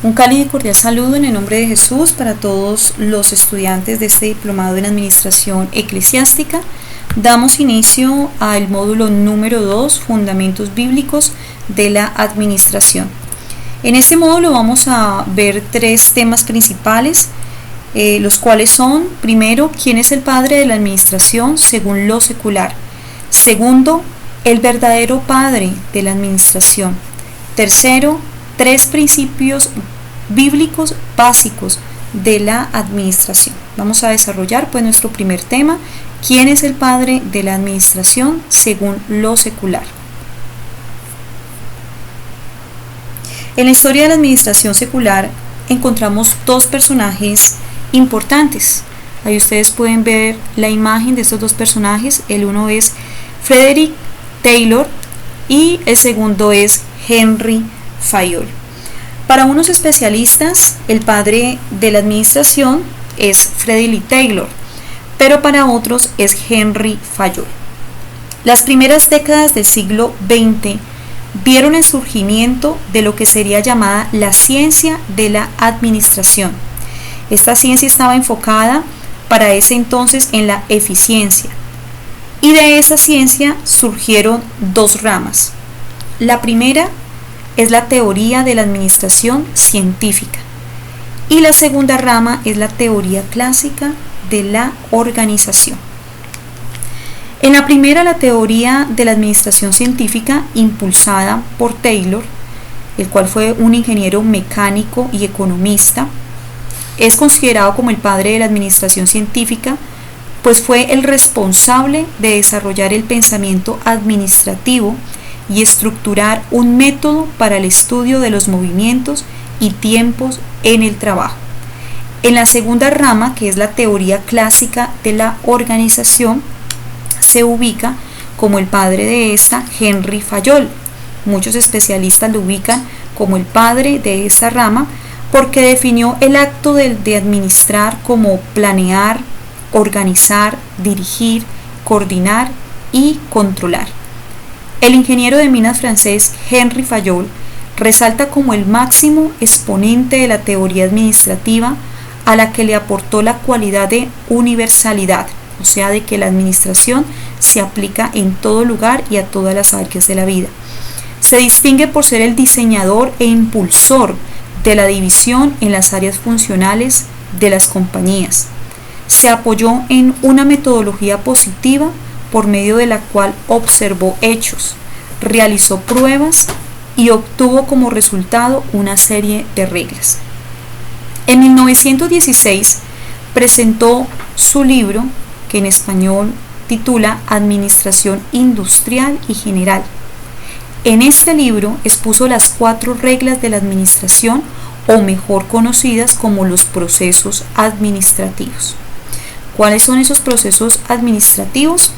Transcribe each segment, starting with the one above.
Un cálido y cordial saludo en el nombre de Jesús para todos los estudiantes de este diplomado en Administración Eclesiástica. Damos inicio al módulo número 2, Fundamentos Bíblicos de la Administración. En este módulo vamos a ver tres temas principales, los cuales son: primero, ¿quién es el padre de la administración según lo secular? Segundo, el verdadero padre de la administración. Tercero, tres principios bíblicos básicos de la administración. Vamos a desarrollar pues nuestro primer tema: ¿quién es el padre de la administración según lo secular? En la historia de la administración secular encontramos dos personajes importantes. Ahí ustedes pueden ver la imagen de estos dos personajes. El uno es Frederick Taylor y el segundo es Henry Fayol. Para unos especialistas, el padre de la administración es Frederick Taylor, pero para otros es Henry Fayol. Las primeras décadas del siglo XX vieron el surgimiento de lo que sería llamada la ciencia de la administración. Esta ciencia estaba enfocada para ese entonces en la eficiencia, y de esa ciencia surgieron dos ramas. La primera es la teoría de la administración científica y la segunda rama es la teoría clásica de la organización. En la primera, la teoría de la administración científica, impulsada por Taylor, el cual fue un ingeniero mecánico y economista, es considerado como el padre de la administración científica, pues fue el responsable de desarrollar el pensamiento administrativo y estructurar un método para el estudio de los movimientos y tiempos en el trabajo. En la segunda rama, que es la teoría clásica de la organización, se ubica como el padre de esta Henry Fayol. Muchos especialistas lo ubican como el padre de esta rama porque definió el acto de administrar como planear, organizar, dirigir, coordinar y controlar. El ingeniero de minas francés Henry Fayol resalta como el máximo exponente de la teoría administrativa, a la que le aportó la cualidad de universalidad, o sea, de que la administración se aplica en todo lugar y a todas las áreas de la vida. Se distingue por ser el diseñador e impulsor de la división en las áreas funcionales de las compañías. Se apoyó en una metodología positiva por medio de la cual observó hechos, realizó pruebas y obtuvo como resultado una serie de reglas. En 1916 presentó su libro, que en español titula Administración Industrial y General. En este libro expuso las 4 reglas de la administración, o mejor conocidas como los procesos administrativos. ¿Cuáles son esos procesos administrativos?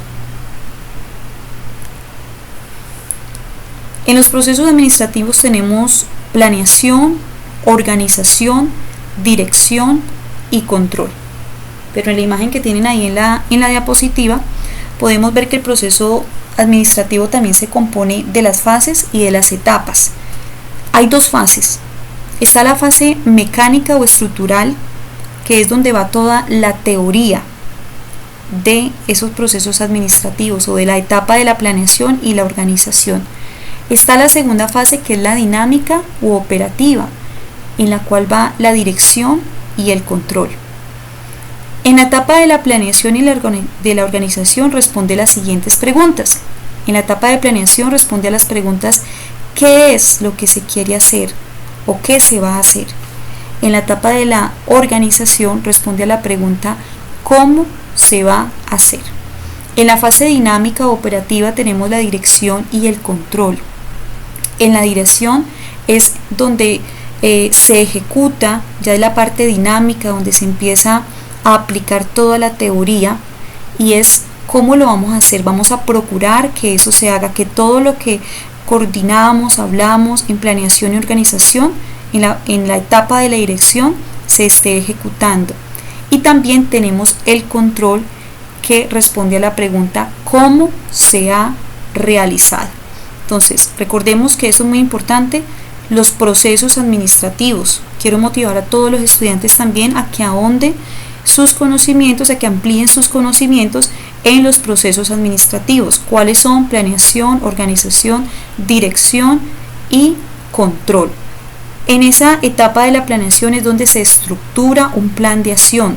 En los procesos administrativos tenemos planeación, organización, dirección y control. Pero en la imagen que tienen ahí en la diapositiva podemos ver que el proceso administrativo también se compone de las fases y de las etapas. Hay dos fases. Está la fase mecánica o estructural, que es donde va toda la teoría de esos procesos administrativos o de la etapa de la planeación y la organización. Está la segunda fase, que es la dinámica u operativa, en la cual va la dirección y el control. En la etapa de la planeación y de la organización responde las siguientes preguntas. En la etapa de planeación responde a las preguntas: ¿qué es lo que se quiere hacer o qué se va a hacer? En la etapa de la organización responde a la pregunta: ¿cómo se va a hacer? En la fase dinámica o operativa tenemos la dirección y el control. En la dirección es donde se ejecuta, ya es la parte dinámica, donde se empieza a aplicar toda la teoría, y es cómo lo vamos a hacer. Vamos a procurar que eso se haga, que todo lo que coordinamos, hablamos en planeación y organización, en la etapa de la dirección, se esté ejecutando. Y también tenemos el control, que responde a la pregunta: ¿cómo se ha realizado? Entonces, recordemos que eso es muy importante. los procesos administrativos. Quiero motivar a todos los estudiantes también a que ahonden sus conocimientos, a que amplíen sus conocimientos en los procesos administrativos. ¿Cuáles son? Planeación, organización, dirección y control. En esa etapa de la planeación es donde se estructura un plan de acción,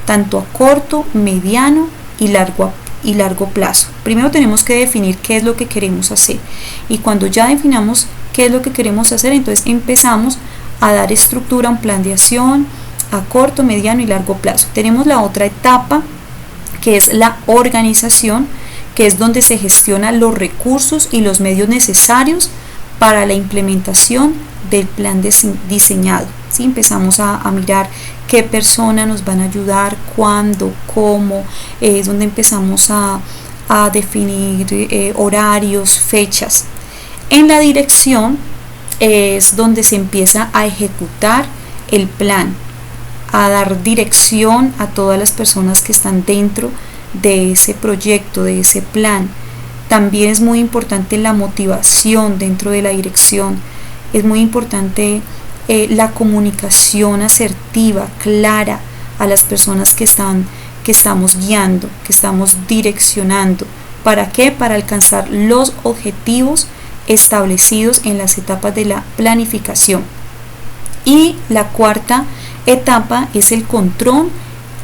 tanto a corto, mediano y largo plazo. Primero tenemos que definir qué es lo que queremos hacer, y cuando ya definamos qué es lo que queremos hacer, entonces empezamos a dar estructura a un plan de acción a corto, mediano y largo plazo. Tenemos la otra etapa, que es la organización, que es donde se gestionan los recursos y los medios necesarios para la implementación del plan diseñado. ¿Sí? Empezamos a mirar qué personas nos van a ayudar, cuándo, cómo, es donde empezamos a definir horarios, fechas. En la dirección es donde se empieza a ejecutar el plan, a dar dirección a todas las personas que están dentro de ese proyecto, de ese plan. También es muy importante la motivación dentro de la dirección. Es muy importante la comunicación asertiva, clara a las personas que estamos guiando, que estamos direccionando. ¿Para qué? Para alcanzar los objetivos establecidos en las etapas de la planificación. Y la cuarta etapa es el control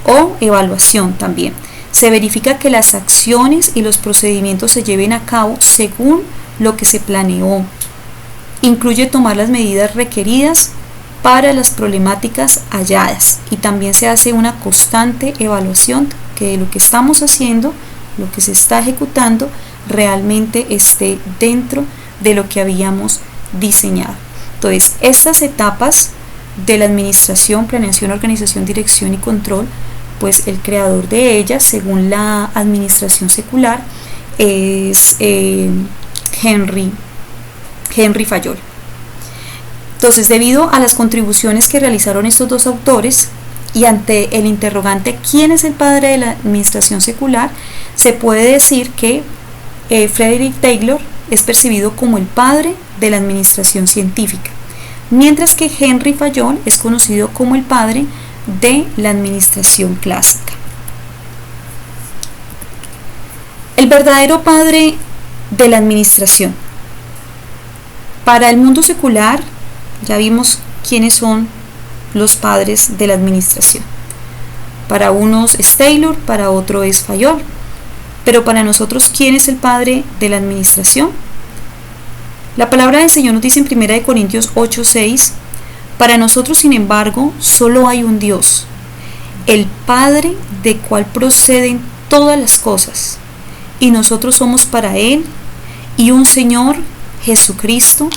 o evaluación también. Se verifica que las acciones y los procedimientos se lleven a cabo según lo que se planeó. Incluye tomar las medidas requeridas para las problemáticas halladas, y también se hace una constante evaluación que de lo que estamos haciendo, lo que se está ejecutando, realmente esté dentro de lo que habíamos diseñado. Entonces, estas etapas de la administración, planeación, organización, dirección y control, pues el creador de ellas, según la administración secular, es Henry Fayol. Entonces, debido a las contribuciones que realizaron estos dos autores y ante el interrogante ¿quién es el padre de la administración secular?, se puede decir que Frederick Taylor es percibido como el padre de la administración científica, mientras que Henry Fayol es conocido como el padre de la administración clásica. El verdadero padre de la administración. Para el mundo secular, ya vimos quiénes son los padres de la administración. Para unos es Taylor, para otro es Fayol. Pero para nosotros, ¿quién es el padre de la administración? La palabra del Señor nos dice en 1 Corintios 8:6: para nosotros, sin embargo, solo hay un Dios, el Padre de cual proceden todas las cosas, y nosotros somos para Él, y un Señor, Jesucristo,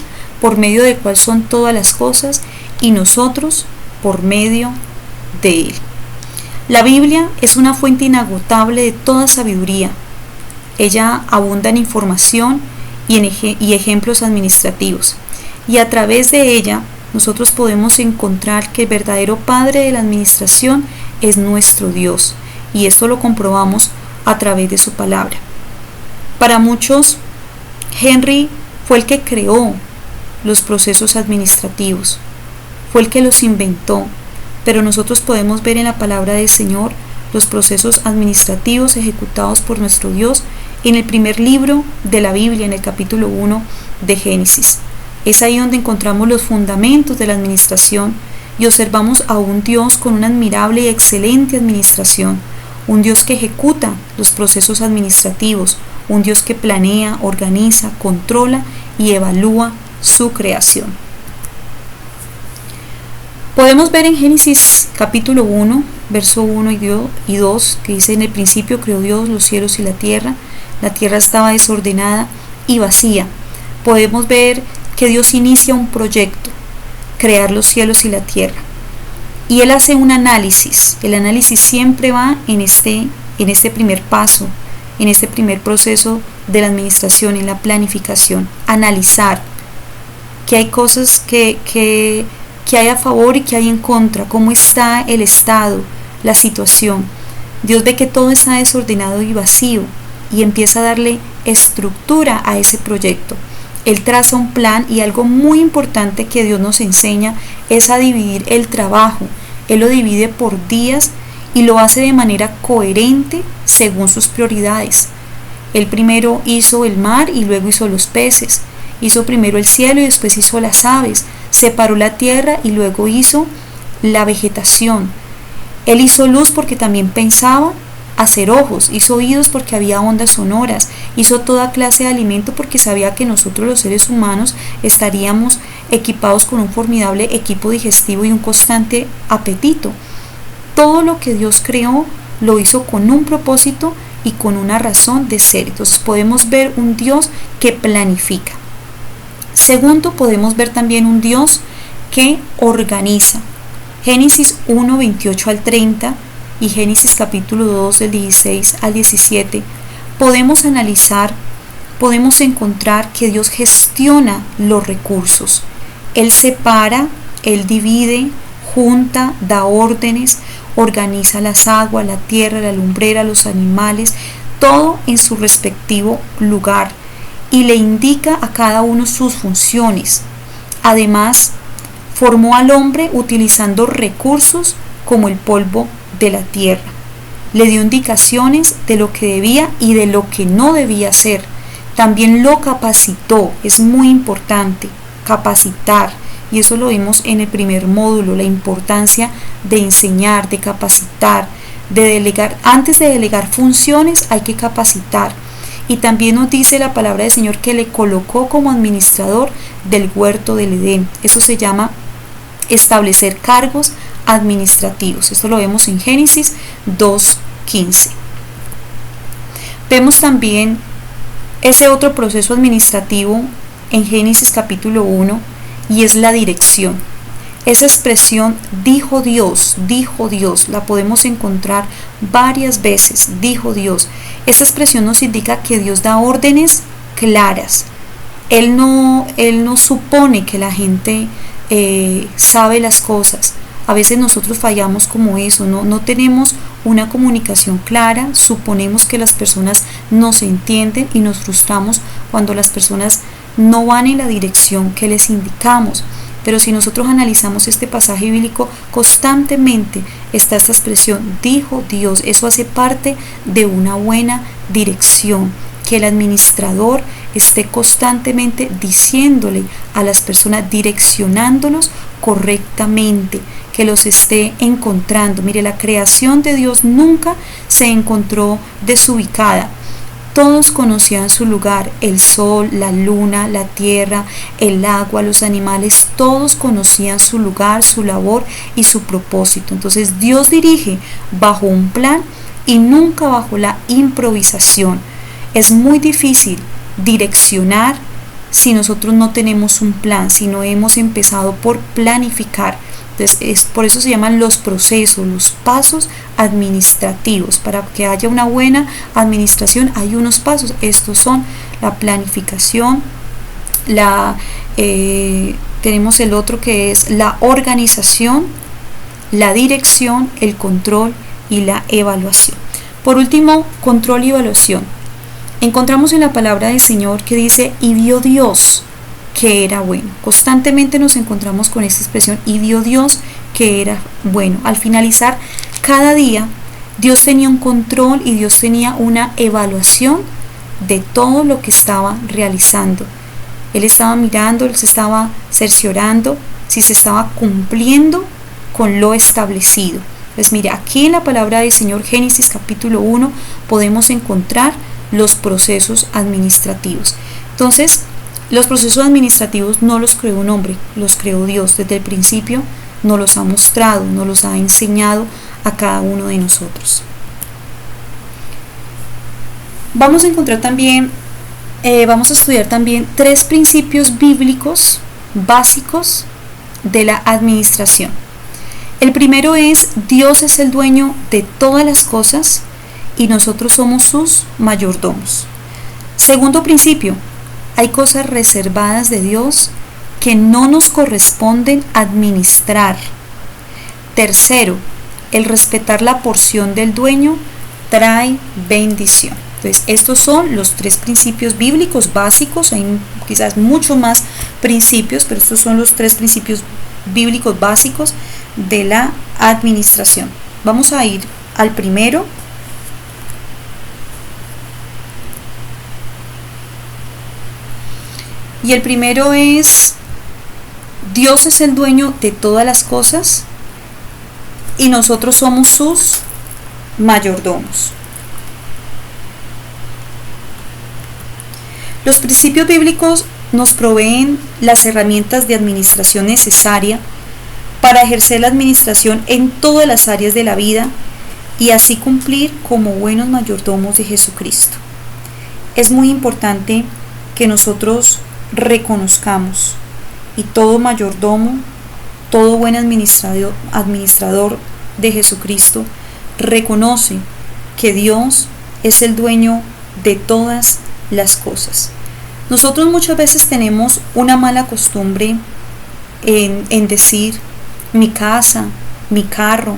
por medio del cual son todas las cosas, y nosotros por medio de Él. La Biblia es una fuente inagotable de toda sabiduría. Ella abunda en información y ejemplos administrativos, y a través de ella nosotros podemos encontrar que el verdadero padre de la administración es nuestro Dios, y esto lo comprobamos a través de su palabra. Para muchos, Henry fue el que creó los procesos administrativos, fue el que los inventó, pero nosotros podemos ver en la palabra del Señor los procesos administrativos ejecutados por nuestro Dios en el primer libro de la Biblia, en el capítulo 1 de Génesis. Es ahí donde encontramos los fundamentos de la administración y observamos a un Dios con una admirable y excelente administración, un Dios que ejecuta los procesos administrativos, un Dios que planea, organiza, controla y evalúa su creación. Podemos ver en Génesis capítulo 1, verso 1 y 2, que dice: en el principio creó Dios los cielos y la tierra estaba desordenada y vacía. Podemos ver que Dios inicia un proyecto, crear los cielos y la tierra, y Él hace un análisis. El análisis siempre va en este primer paso, en este primer proceso de la administración, en la planificación, analizar que hay cosas que hay a favor y que hay en contra, cómo está el estado, la situación. Dios ve que todo está desordenado y vacío y empieza a darle estructura a ese proyecto, Él traza un plan y algo muy importante que Dios nos enseña es a dividir el trabajo. Él lo divide por días y lo hace de manera coherente según sus prioridades. Él primero hizo el mar y luego hizo los peces. Hizo primero el cielo y después hizo las aves. Separó la tierra y luego hizo la vegetación. Él hizo luz porque también pensaba hacer ojos, hizo oídos porque había ondas sonoras, hizo toda clase de alimento porque sabía que nosotros los seres humanos estaríamos equipados con un formidable equipo digestivo y un constante apetito. Todo lo que Dios creó lo hizo con un propósito y con una razón de ser. Entonces podemos ver un Dios que planifica. Segundo, podemos ver también un Dios que organiza. Génesis 1, 28 al 30 y Génesis capítulo 2 del 16 al 17, podemos analizar, podemos encontrar que Dios gestiona los recursos. Él separa, Él divide, junta, da órdenes, organiza las aguas, la tierra, la lumbrera, los animales, todo en su respectivo lugar y le indica a cada uno sus funciones. Además, formó al hombre utilizando recursos como el polvo de la tierra. Le dio indicaciones de lo que debía y de lo que no debía hacer. También lo capacitó. Es muy importante capacitar, y eso lo vimos en el primer módulo, la importancia de enseñar, de capacitar, de delegar. Antes de delegar funciones hay que capacitar. Y también nos dice la palabra del Señor que le colocó como administrador del huerto del Edén. Eso se llama establecer cargos administrativos. Esto lo vemos en Génesis 2:15. Vemos también ese otro proceso administrativo en Génesis capítulo 1 y es la dirección. Esa expresión dijo Dios, la podemos encontrar varias veces, dijo Dios. Esa expresión nos indica que Dios da órdenes claras. Él no supone que la gente sabe las cosas. A veces nosotros fallamos como eso, no tenemos una comunicación clara, suponemos que las personas no se entienden y nos frustramos cuando las personas no van en la dirección que les indicamos. Pero si nosotros analizamos este pasaje bíblico, constantemente está esta expresión, dijo Dios. Eso hace parte de una buena dirección, que el administrador esté constantemente diciéndole a las personas, direccionándolos correctamente, que los esté encontrando. Mire, la creación de Dios nunca se encontró desubicada. Todos conocían su lugar, el sol, la luna, la tierra, el agua, los animales, todos conocían su lugar, su labor y su propósito. Entonces Dios dirige bajo un plan y nunca bajo la improvisación. Es muy difícil direccionar si nosotros no tenemos un plan, si no hemos empezado por planificar. Entonces, por eso se llaman los procesos, los pasos administrativos. Para que haya una buena administración hay unos pasos. Estos son la planificación, tenemos el otro que es la organización, la dirección, el control y la evaluación. Por último, control y evaluación. Encontramos en la palabra del Señor que dice, y vio Dios que era bueno. Constantemente nos encontramos con esta expresión, y vio Dios que era bueno. Al finalizar cada día, Dios tenía un control y Dios tenía una evaluación de todo lo que estaba realizando. Él estaba mirando, él se estaba cerciorando si se estaba cumpliendo con lo establecido. Pues mire, aquí en la palabra del Señor, Génesis capítulo 1, podemos encontrar los procesos administrativos. Entonces, los procesos administrativos no los creó un hombre, los creó Dios. Desde el principio nos los ha mostrado, nos los ha enseñado a cada uno de nosotros. Vamos a encontrar también, vamos a estudiar también 3 principios bíblicos básicos de la administración. El primero es, Dios es el dueño de todas las cosas y nosotros somos sus mayordomos. Segundo principio, hay cosas reservadas de Dios que no nos corresponden administrar. Tercero, el respetar la porción del dueño trae bendición. Entonces, estos son los 3 principios bíblicos básicos. Hay quizás mucho más principios, pero estos son los 3 principios bíblicos básicos de la administración. Vamos a ir al primero. Y el primero es: Dios es el dueño de todas las cosas y nosotros somos sus mayordomos. Los principios bíblicos nos proveen las herramientas de administración necesaria para ejercer la administración en todas las áreas de la vida y así cumplir como buenos mayordomos de Jesucristo. Es muy importante que nosotros reconozcamos, y todo mayordomo, todo buen administrador de Jesucristo reconoce que Dios es el dueño de todas las cosas. Nosotros muchas veces tenemos una mala costumbre en decir: mi casa, mi carro,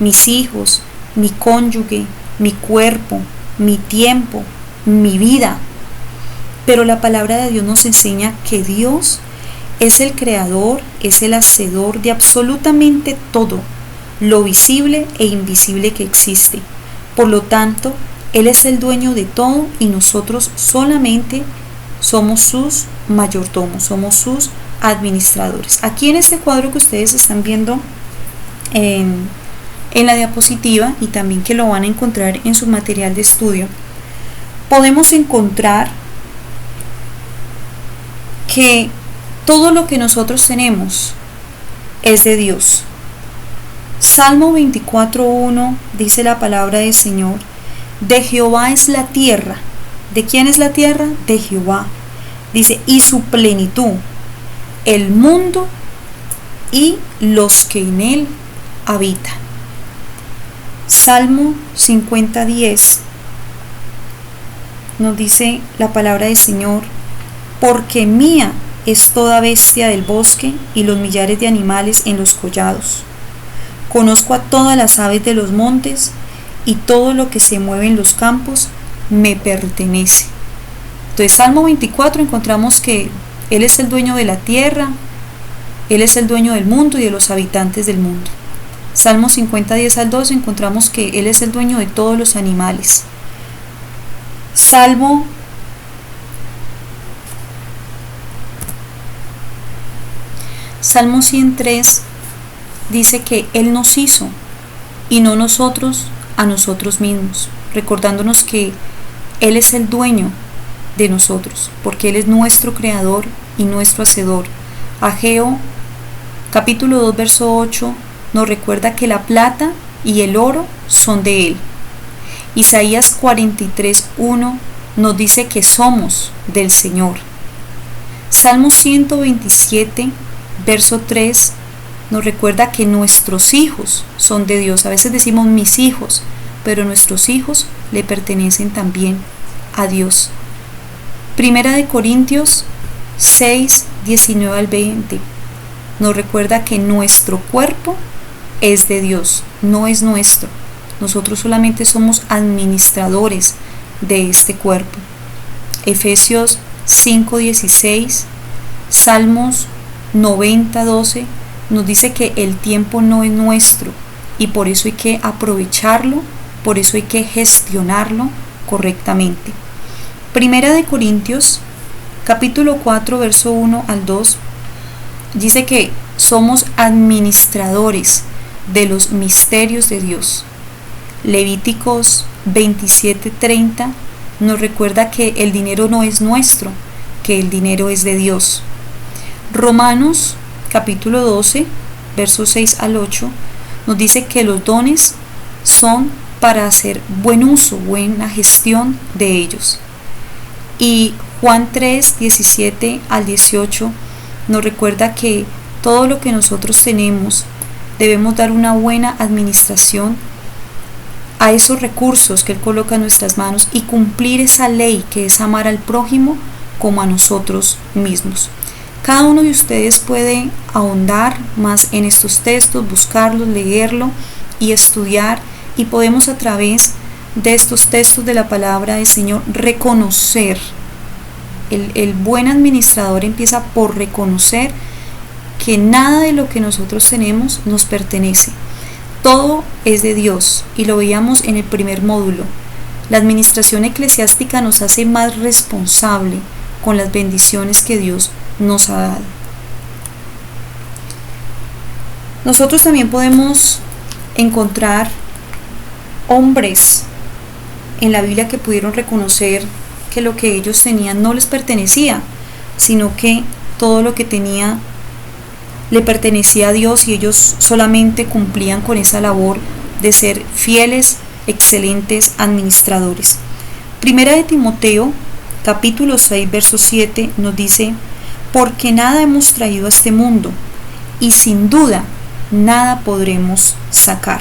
mis hijos, mi cónyuge, mi cuerpo, mi tiempo, mi vida. Pero la palabra de Dios nos enseña que Dios es el creador, es el hacedor de absolutamente todo, lo visible e invisible que existe. Por lo tanto, Él es el dueño de todo y nosotros solamente somos sus mayordomos, somos sus administradores. Aquí en este cuadro que ustedes están viendo en la diapositiva, y también que lo van a encontrar en su material de estudio, podemos encontrar que todo lo que nosotros tenemos es de Dios. Salmo 24:1 dice la palabra del Señor: de Jehová es la tierra. ¿De quién es la tierra? De Jehová. Dice: y su plenitud, el mundo y los que en él habitan. Salmo 50:10 nos dice la palabra del Señor: porque mía es toda bestia del bosque y los millares de animales en los collados. Conozco a todas las aves de los montes y todo lo que se mueve en los campos me pertenece. Entonces, Salmo 24 encontramos que Él es el dueño de la tierra, Él es el dueño del mundo y de los habitantes del mundo. Salmo 50:10-12 encontramos que Él es el dueño de todos los animales. Salmo 103 dice que Él nos hizo y no nosotros a nosotros mismos, recordándonos que Él es el dueño de nosotros, porque Él es nuestro creador y nuestro hacedor. Ageo capítulo 2 verso 8 nos recuerda que la plata y el oro son de Él. Isaías 43:1 nos dice que somos del Señor. Salmo 127 verso 3 nos recuerda que nuestros hijos son de Dios. A veces decimos mis hijos, pero nuestros hijos le pertenecen también a Dios. Primera de Corintios 6:19-20 nos recuerda que nuestro cuerpo es de Dios, no es nuestro. Nosotros solamente somos administradores de este cuerpo. Efesios 5:16, Salmos 90:12 nos dice que el tiempo no es nuestro y por eso hay que aprovecharlo, por eso hay que gestionarlo correctamente. Primera de Corintios capítulo 4 verso 1-2 dice que somos administradores de los misterios de Dios. Levíticos 27:30 nos recuerda que el dinero no es nuestro, que el dinero es de Dios. Romanos capítulo 12 versos 6-8 nos dice que los dones son para hacer buen uso, buena gestión de ellos. Y Juan 3:17-18 nos recuerda que todo lo que nosotros tenemos debemos dar una buena administración a esos recursos que Él coloca en nuestras manos y cumplir esa ley que es amar al prójimo como a nosotros mismos. Cada uno de ustedes puede ahondar más en estos textos, buscarlos, leerlo y estudiar, y podemos a través de estos textos de la palabra del Señor reconocer. El buen administrador empieza por reconocer que nada de lo que nosotros tenemos nos pertenece. Todo es de Dios, y lo veíamos en el primer módulo. La administración eclesiástica nos hace más responsable con las bendiciones que Dios nos ha dado. Nosotros también podemos encontrar hombres en la Biblia que pudieron reconocer que lo que ellos tenían no les pertenecía, sino que todo lo que tenía le pertenecía a Dios, y ellos solamente cumplían con esa labor de ser fieles, excelentes administradores. Primera de Timoteo, capítulo 6, verso 7 nos dice: porque nada hemos traído a este mundo, y sin duda nada podremos sacar.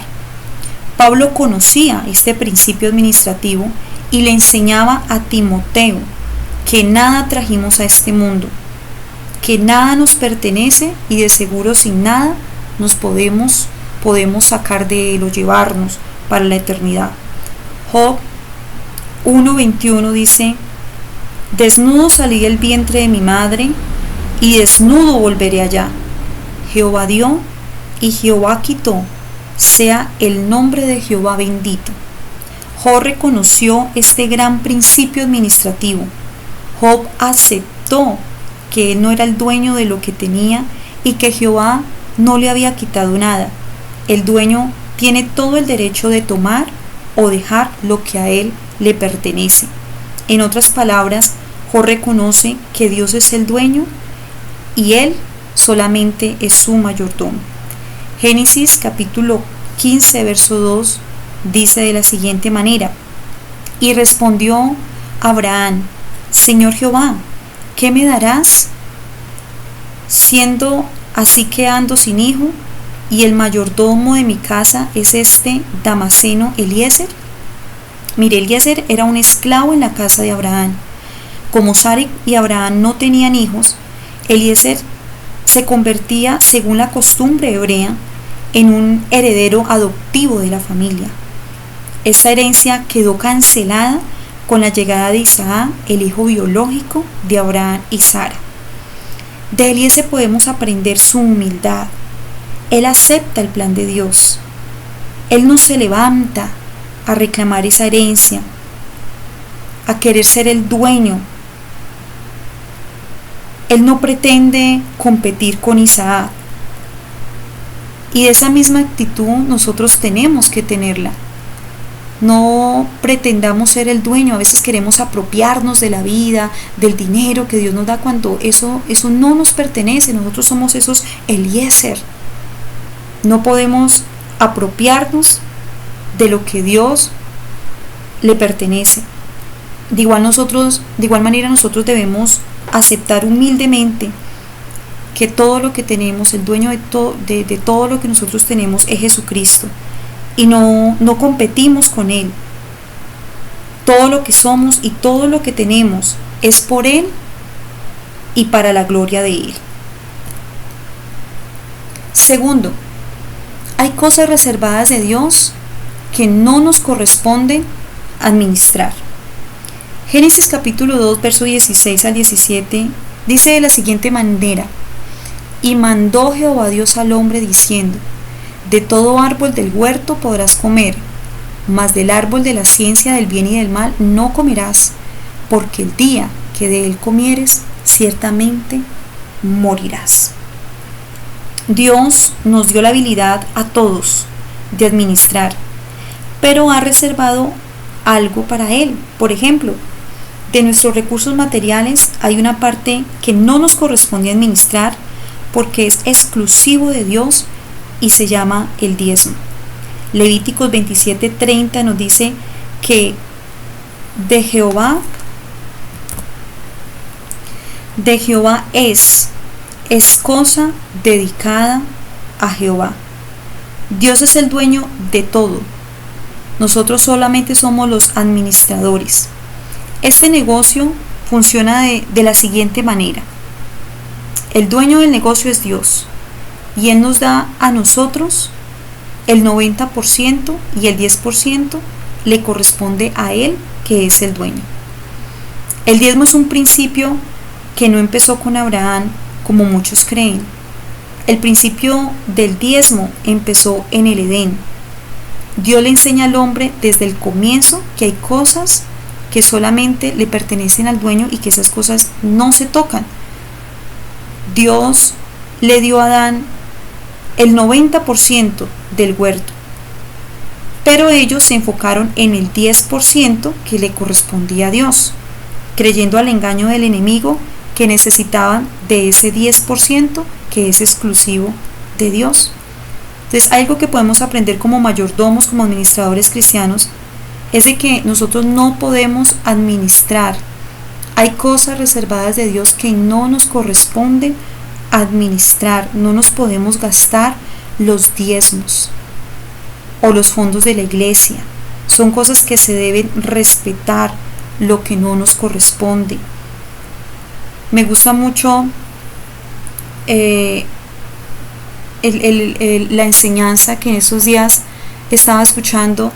Pablo conocía este principio administrativo y le enseñaba a Timoteo que nada trajimos a este mundo, que nada nos pertenece, y de seguro sin nada nos podemos sacar de él o llevarnos para la eternidad. Job 1:21 dice: desnudo salí del vientre de mi madre, y desnudo volveré allá. Jehová dio y Jehová quitó, sea el nombre de Jehová bendito. Job reconoció este gran principio administrativo. Job aceptó que él no era el dueño de lo que tenía y que Jehová no le había quitado nada. El dueño tiene todo el derecho de tomar o dejar lo que a él le pertenece. En otras palabras, Job reconoce que Dios es el dueño y él solamente es su mayordomo. Génesis capítulo 15, verso 2 dice de la siguiente manera: y respondió Abraham: Señor Jehová, ¿qué me darás? Siendo así que ando sin hijo, y el mayordomo de mi casa es este Damaseno Eliezer. Mire, Eliezer era un esclavo en la casa de Abraham. Como Sara y Abraham no tenían hijos, Eliezer se convertía, según la costumbre hebrea, en un heredero adoptivo de la familia. Esta herencia quedó cancelada con la llegada de Isaac, el hijo biológico de Abraham y Sara. De Eliezer podemos aprender su humildad. Él acepta el plan de Dios. Él no se levanta a reclamar esa herencia, a querer ser el dueño. Él no pretende competir con Isaac. Y de esa misma actitud nosotros tenemos que tenerla. No pretendamos ser el dueño. A veces queremos apropiarnos de la vida, del dinero que Dios nos da, cuando eso no nos pertenece. Nosotros somos esos Eliezer. No podemos apropiarnos de lo que Dios le pertenece. De igual manera nosotros debemos aceptar humildemente que todo lo que tenemos, el dueño de todo lo que nosotros tenemos es Jesucristo, y no competimos con Él. Todo lo que somos y todo lo que tenemos es por Él y para la gloria de Él. Segundo, hay cosas reservadas de Dios que no nos corresponden administrar. Génesis capítulo 2, verso 16 al 17 dice de la siguiente manera: y mandó Jehová Dios al hombre diciendo: de todo árbol del huerto podrás comer, mas del árbol de la ciencia del bien y del mal no comerás, porque el día que de él comieres, ciertamente morirás. Dios nos dio la habilidad a todos de administrar, pero ha reservado algo para Él. Por ejemplo, de nuestros recursos materiales hay una parte que no nos corresponde administrar porque es exclusivo de Dios y se llama el diezmo. Levíticos 27:30 nos dice que de Jehová es cosa dedicada a Jehová. Dios es el dueño de todo. Nosotros solamente somos los administradores. Este negocio funciona de la siguiente manera. El dueño del negocio es Dios, y Él nos da a nosotros el 90% y el 10% le corresponde a él, que es el dueño. El diezmo es un principio que no empezó con Abraham, como muchos creen. El principio del diezmo empezó en el Edén. Dios le enseña al hombre desde el comienzo que hay cosas que solamente le pertenecen al dueño y que esas cosas no se tocan. Dios le dio a Adán el 90% del huerto, pero ellos se enfocaron en el 10% que le correspondía a Dios, creyendo al engaño del enemigo que necesitaban de ese 10% que es exclusivo de Dios. Entonces, algo que podemos aprender como mayordomos, como administradores cristianos, es de que nosotros no podemos administrar. Hay cosas reservadas de Dios que no nos corresponde administrar. No nos podemos gastar los diezmos o los fondos de la iglesia. Son cosas que se deben respetar, lo que no nos corresponde. Me gusta mucho la enseñanza que en esos días estaba escuchando,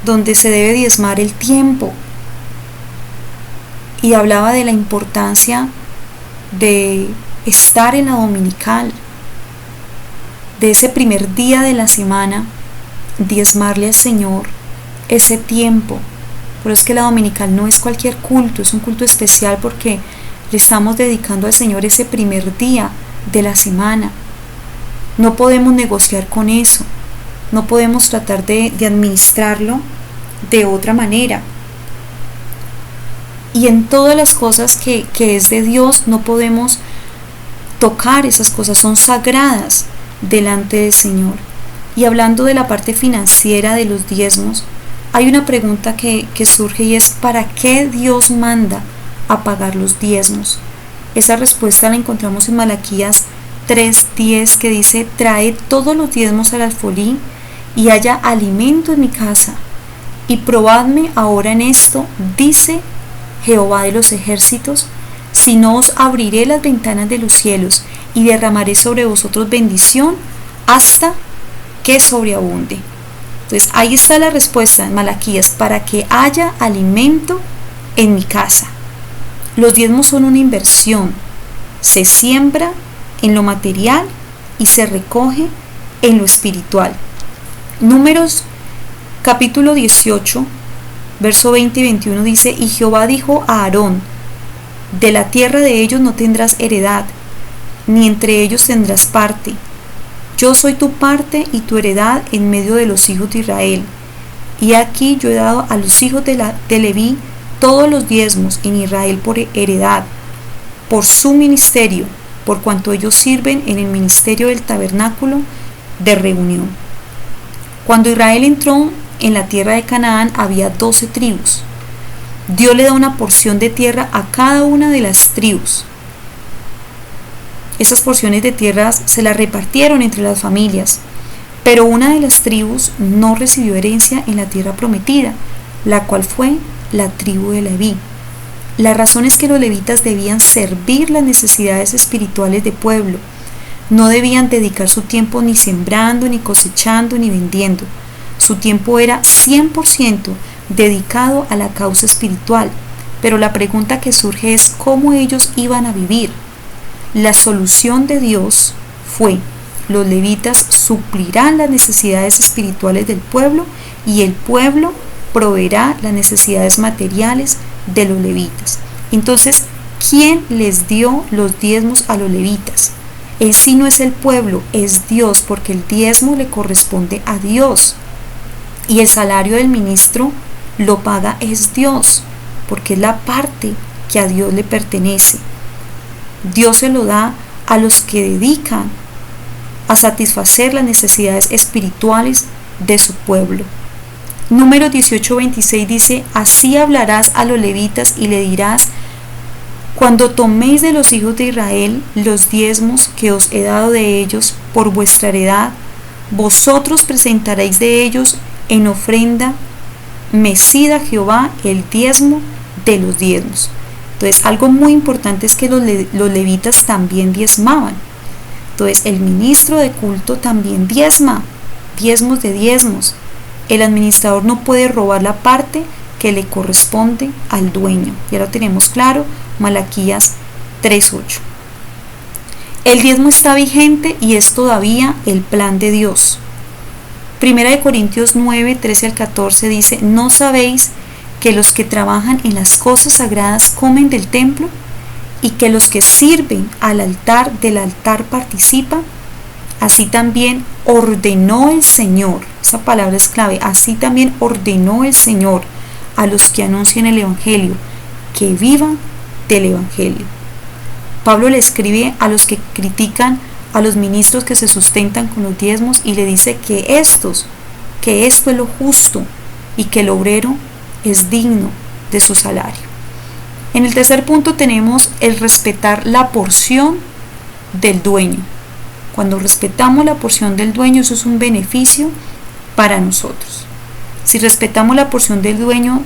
donde se debe diezmar el tiempo, y hablaba de la importancia de estar en la dominical, de ese primer día de la semana, diezmarle al Señor ese tiempo. Pero es que la dominical no es cualquier culto, es un culto especial porque le estamos dedicando al Señor ese primer día de la semana. No podemos negociar con eso, no podemos tratar de administrarlo de otra manera. Y en todas las cosas que es de Dios no podemos tocar esas cosas, son sagradas delante del Señor. Y hablando de la parte financiera de los diezmos, hay una pregunta que surge, y es: ¿para qué Dios manda a pagar los diezmos? Esa respuesta la encontramos en Malaquías 3:10, que dice: traed todos los diezmos al alfolí y haya alimento en mi casa, y probadme ahora en esto, dice Jehová de los ejércitos, si no os abriré las ventanas de los cielos y derramaré sobre vosotros bendición hasta que sobreabunde. Entonces ahí está la respuesta en Malaquías: para que haya alimento en mi casa. Los diezmos son una inversión, se siembra en lo material y se recoge en lo espiritual. Números capítulo 18, verso 20 y 21 dice: y Jehová dijo a Aarón: de la tierra de ellos no tendrás heredad, ni entre ellos tendrás parte. Yo soy tu parte y tu heredad en medio de los hijos de Israel. Y aquí yo he dado a los hijos de Leví todos los diezmos en Israel por heredad, por su ministerio, por cuanto ellos sirven en el ministerio del tabernáculo de reunión. Cuando Israel entró en la tierra de Canaán había 12 tribus. Dios le da una porción de tierra a cada una de las tribus. Esas porciones de tierras se las repartieron entre las familias, pero una de las tribus no recibió herencia en la tierra prometida, la cual fue la tribu de Leví. La razón es que los levitas debían servir las necesidades espirituales del pueblo. No debían dedicar su tiempo ni sembrando, ni cosechando, ni vendiendo. Su tiempo era 100% dedicado a la causa espiritual. Pero la pregunta que surge es: ¿cómo ellos iban a vivir? La solución de Dios fue: los levitas suplirán las necesidades espirituales del pueblo y el pueblo proveerá las necesidades materiales de los levitas. Entonces, ¿quién les dio los diezmos a los levitas? En sí no es el pueblo, es Dios, porque el diezmo le corresponde a Dios. Y el salario del ministro lo paga es Dios, porque es la parte que a Dios le pertenece. Dios se lo da a los que dedican a satisfacer las necesidades espirituales de su pueblo. Números 18:26 dice: así hablarás a los levitas y le dirás: cuando toméis de los hijos de Israel los diezmos que os he dado de ellos por vuestra heredad, vosotros presentaréis de ellos en ofrenda mecida a Jehová el diezmo de los diezmos. Entonces, algo muy importante es que los levitas también diezmaban. Entonces, el ministro de culto también diezma, diezmos de diezmos. el administrador no puede robar la parte que le corresponde al dueño. Ya lo tenemos claro, Malaquías 3:8. El diezmo está vigente y es todavía el plan de Dios. Primera de Corintios 9:13-14 dice: ¿no sabéis que los que trabajan en las cosas sagradas comen del templo y que los que sirven al altar del altar participan? Así también ordenó el Señor, esa palabra es clave, así también ordenó el Señor a los que anuncian el Evangelio, que vivan del Evangelio. Pablo le escribe a los que critican a los ministros que se sustentan con los diezmos y le dice que esto es lo justo y que el obrero es digno de su salario. En el tercer punto tenemos el respetar la porción del dueño. Cuando respetamos la porción del dueño, eso es un beneficio para nosotros. Si respetamos la porción del dueño,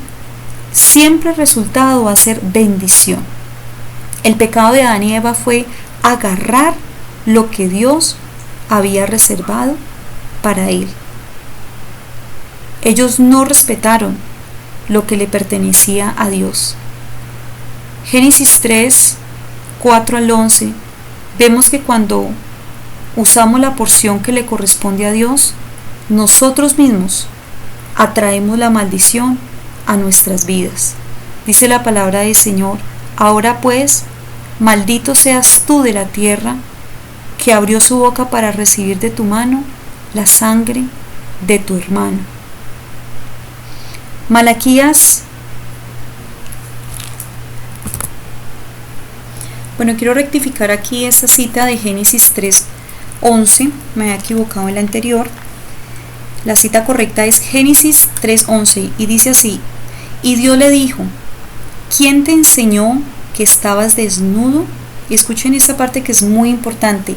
siempre el resultado va a ser bendición. El pecado de Adán y Eva fue agarrar lo que Dios había reservado para él. Ellos no respetaron lo que le pertenecía a Dios. Génesis 3:4-11, vemos que cuando usamos la porción que le corresponde a Dios, nosotros mismos atraemos la maldición a nuestras vidas. Dice la palabra del Señor: ahora pues, maldito seas tú de la tierra, que abrió su boca para recibir de tu mano la sangre de tu hermano. Malaquías. Bueno, quiero rectificar aquí esta cita de Génesis 3:11, me había equivocado en la anterior. La cita correcta es Génesis 3:11 y dice así: y Dios le dijo: ¿quién te enseñó que estabas desnudo? Y escuchen esta parte que es muy importante: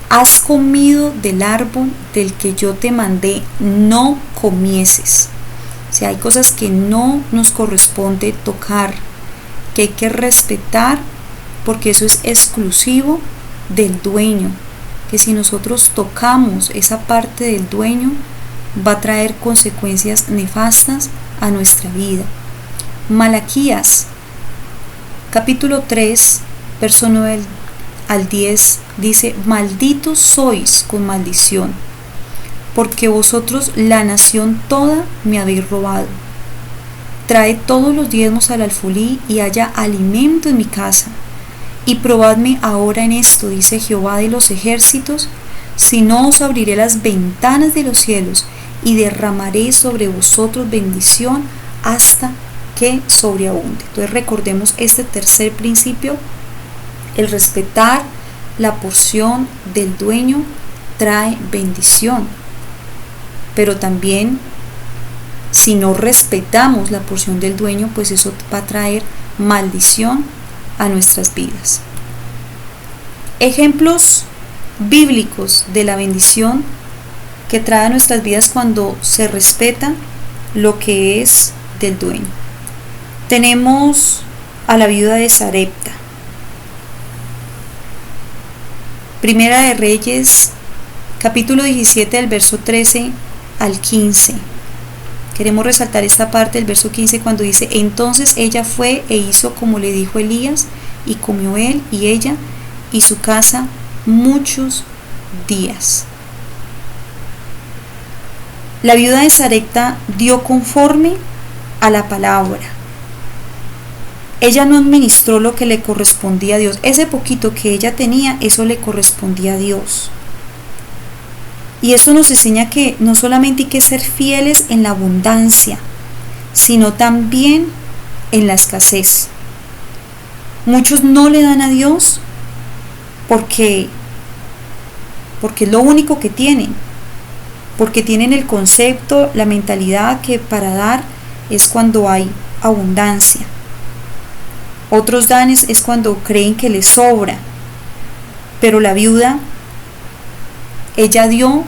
has comido del árbol del que yo te mandé no comieses. O sea, hay cosas que no nos corresponde tocar, que hay que respetar, porque eso es exclusivo del dueño, que si nosotros tocamos esa parte del dueño va a traer consecuencias nefastas a nuestra vida. Malaquías capítulo 3 verso 9 al 10 dice: malditos sois con maldición, porque vosotros la nación toda me habéis robado. Traed todos los diezmos al alfolí y haya alimento en mi casa. Y probadme ahora en esto, dice Jehová de los ejércitos, si no os abriré las ventanas de los cielos y derramaré sobre vosotros bendición hasta que sobreabunde. Entonces recordemos este tercer principio: el respetar la porción del dueño trae bendición, pero también si no respetamos la porción del dueño, pues eso va a traer maldición a nuestras vidas. Ejemplos bíblicos de la bendición que trae a nuestras vidas cuando se respeta lo que es del dueño. Tenemos a la viuda de Sarepta. Primera de Reyes, capítulo 17, del verso 13 al 15. Queremos resaltar esta parte del verso 15 cuando dice: entonces ella fue e hizo como le dijo Elías, y comió él y ella y su casa muchos días. La viuda de Sarepta dio conforme a la palabra. Ella no administró lo que le correspondía a Dios. Ese poquito que ella tenía, eso le correspondía a Dios. Y eso nos enseña que no solamente hay que ser fieles en la abundancia, sino también en la escasez. Muchos no le dan a Dios porque es lo único que tienen, porque tienen el concepto, la mentalidad que para dar es cuando hay abundancia. Otros dan es cuando creen que les sobra, pero la viuda, ella dio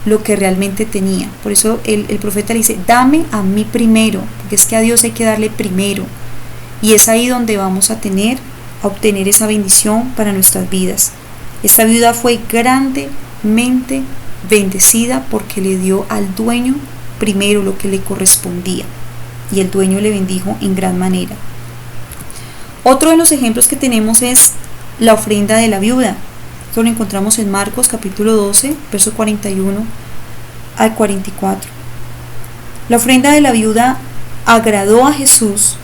lo que realmente tenía. Por eso el profeta le dice: dame a mí primero, porque es que a Dios hay que darle primero, y es ahí donde vamos a obtener esa bendición para nuestras vidas. Esta viuda fue grandemente bendecida porque le dio al dueño primero lo que le correspondía, y el dueño le bendijo en gran manera. Otro de los ejemplos que tenemos es la ofrenda de la viuda. Esto lo encontramos en Marcos capítulo 12, verso 41 al 44. La ofrenda de la viuda agradó a Jesús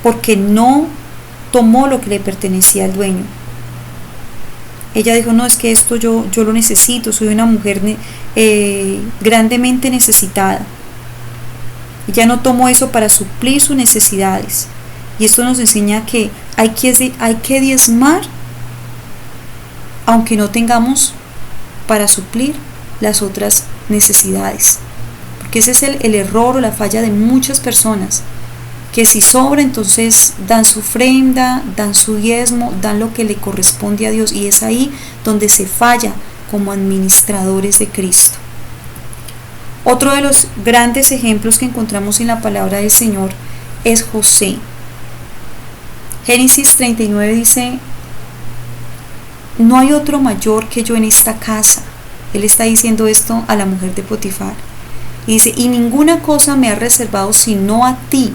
porque no tomó lo que le pertenecía al dueño. Ella dijo, no, es que esto yo lo necesito, soy una mujer grandemente necesitada. Ella no tomó eso para suplir sus necesidades. Y esto nos enseña que hay que diezmar aunque no tengamos para suplir las otras necesidades. Porque ese es el error o la falla de muchas personas, que si sobra entonces dan su ofrenda, dan su diezmo, dan lo que le corresponde a Dios, y es ahí donde se falla como administradores de Cristo. Otro de los grandes ejemplos que encontramos en la palabra del Señor es José. Génesis 39 dice, no hay otro mayor que yo en esta casa. Él está diciendo esto a la mujer de Potifar. Y dice, y ninguna cosa me ha reservado sino a ti,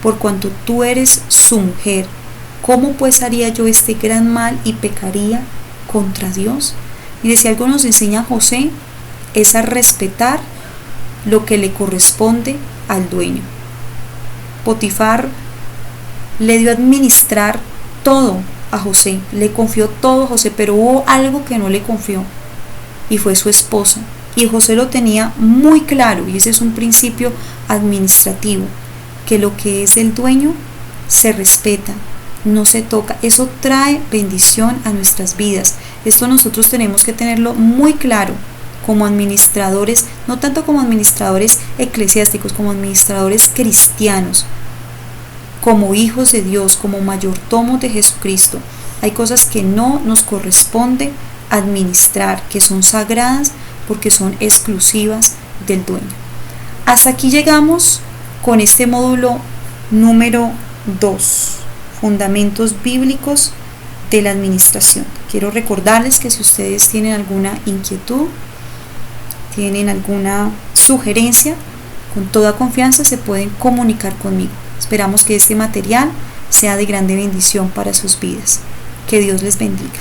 por cuanto tú eres su mujer. ¿Cómo pues haría yo este gran mal y pecaría contra Dios? Mire, si algo nos enseña José, es a respetar lo que le corresponde al dueño. Potifar le dio a administrar todo a José, le confió todo a José, pero hubo algo que no le confió, y fue su esposa. Y José lo tenía muy claro, y ese es un principio administrativo, que lo que es del dueño se respeta, no se toca. Eso trae bendición a nuestras vidas. Esto nosotros tenemos que tenerlo muy claro como administradores, no tanto como administradores eclesiásticos, como administradores cristianos, como hijos de Dios, como mayordomos de Jesucristo. Hay cosas que no nos corresponde administrar, que son sagradas porque son exclusivas del dueño. Hasta aquí llegamos con este módulo número 2, fundamentos bíblicos de la administración. Quiero recordarles que si ustedes tienen alguna inquietud, tienen alguna sugerencia, con toda confianza se pueden comunicar conmigo. Esperamos que este material sea de grande bendición para sus vidas. Que Dios les bendiga.